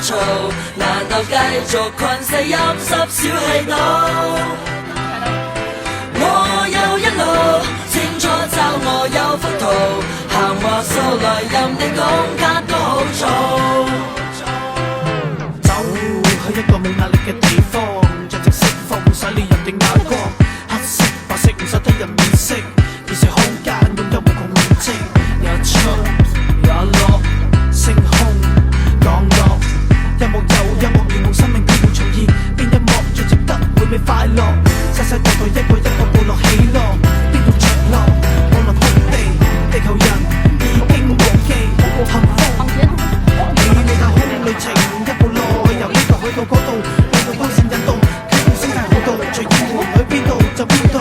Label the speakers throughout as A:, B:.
A: 嘈，難道繼續困死陰濕小氣島？我有一路，清楚就我有幅圖，行話數來任你講間都好嘈。
B: 走去一個冇壓力嘅地方，盡情釋放洗練人嘅眼光，黑色白色唔使睇人面色，現實空間擁有無窮面積，有出有落，星空降落，音樂有音樂遙望生命必會重現，邊一幕最值得會被快樂？世世代代一個一個部落起落，邊度着落？無論空地，地球人已經忘記幸福。你太空旅程一步內，由呢度去到嗰度，去到光線引動，啟動星界航道，隨意往去邊度就邊度，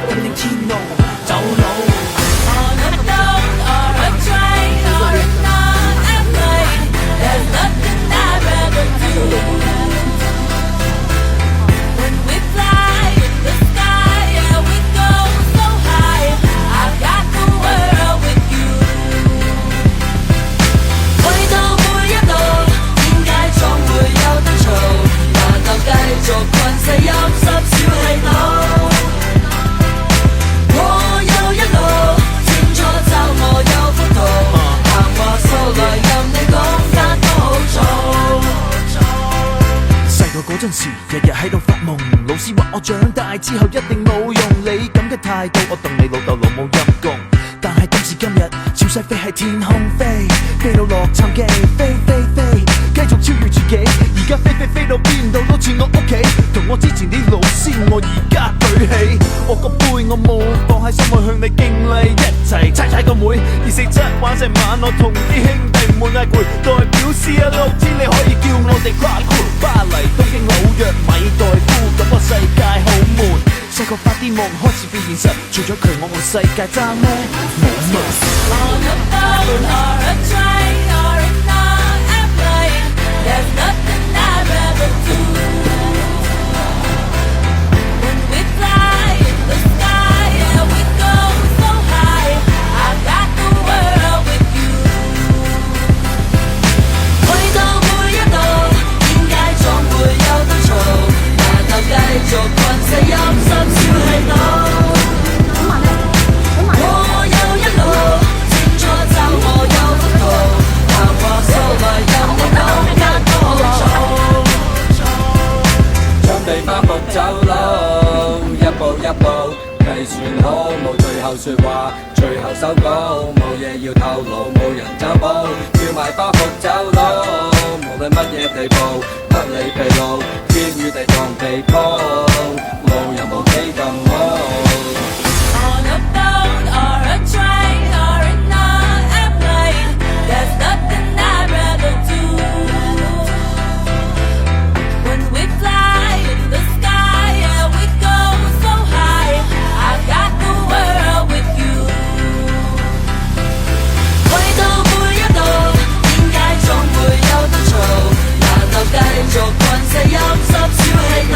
B: 引領天路走路。
A: On a boat or a train or on a plane, there's nothing I'd rather do. When we fly in the sky, yeah, we go so high. I've got the world with you. 去到每一度，點解總會有得嘈？難道繼續困死陰濕小氣島？我有一路，清楚就我有幅圖，行話數來任你講間都好嘈。
B: 細個嗰陣時，日日喺度發夢，老師話我長大之後一定冇用。你咁嘅態度，我戥你老豆老母陰公。但係今時今日，潮勢飛喺天空飛，飛到洛杉磯，飛飛飛，繼續超越自己。而家飛到邊度都似我屋企，同我之前啲老師，我而家舉起我個杯，我冇放喺心，我向你敬禮，一齊踩個妹，247玩成晚，我同啲兄弟唔會嗌攰，代表CLO知你可以叫我哋跨酷，巴黎、東京、紐約、米代夫，咁個世界好悶。細個發啲夢開始變現實，除咗佢我個世界爭咩？冇乜。
A: On a boat or a train or on a plane, there's nothing I'd rather do. When we fly in the sky, yeah, we go so high. I've got the world with you. 去到每一度，點解總會有得嘈？難道繼續困死陰濕小氣島？我有一路，清楚就我有幅圖，行話數來任你講間都好嘈。準備包袱走佬，一步一步計算好，冇最後説話，最後收稿，冇嘢要透露，冇人找補，要埋包袱走佬，無論乜嘢地步，不理疲勞，天與地當地鋪，冇人冇幾咁好。On a boat or a train or on a plane, there's nothing I'd rather do. When we fly in the sky, yeah, we go so high. I've got the world with you. 去到每一度，點解總會有得嘈？難道繼續困死陰濕小氣島？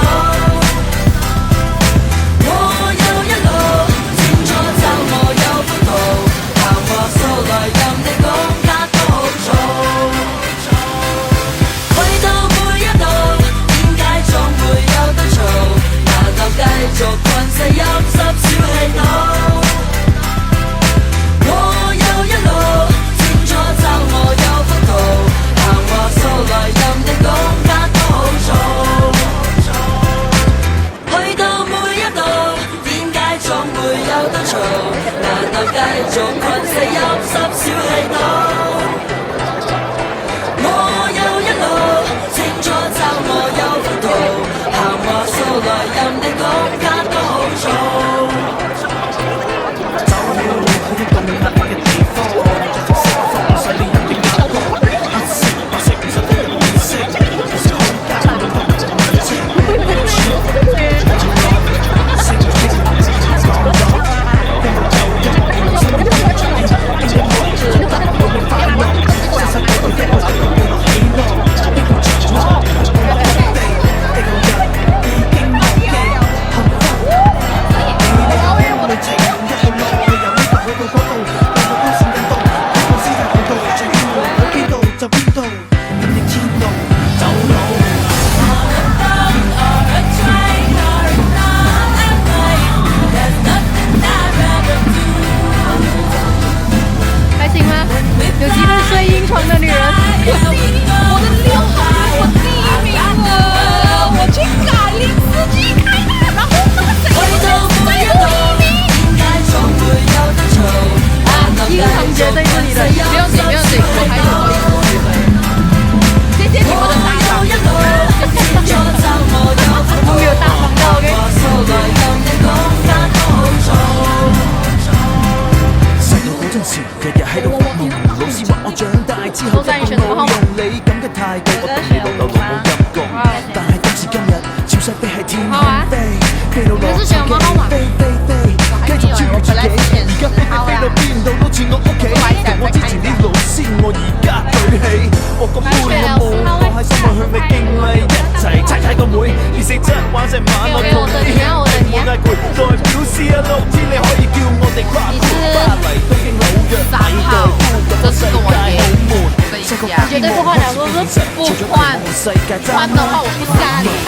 C: 不換的話我不下套，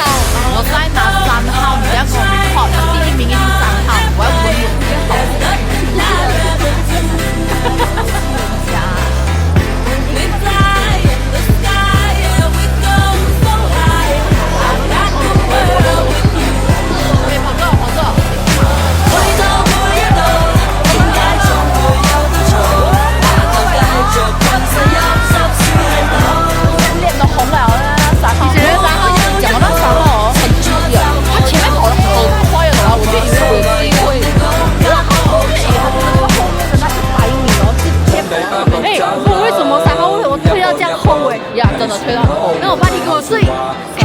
C: 我再拿3號，你要跟我 report，第1名一定3號，我要穩真的推到後，那我爸你給我睡，3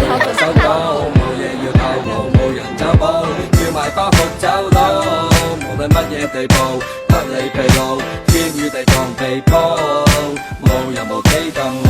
C: 號真的。冇嘢要透露，冇人走步，要埋包袱走佬。無論乜嘢地步，不理疲勞，天與地防被鋪，無人無幾咁。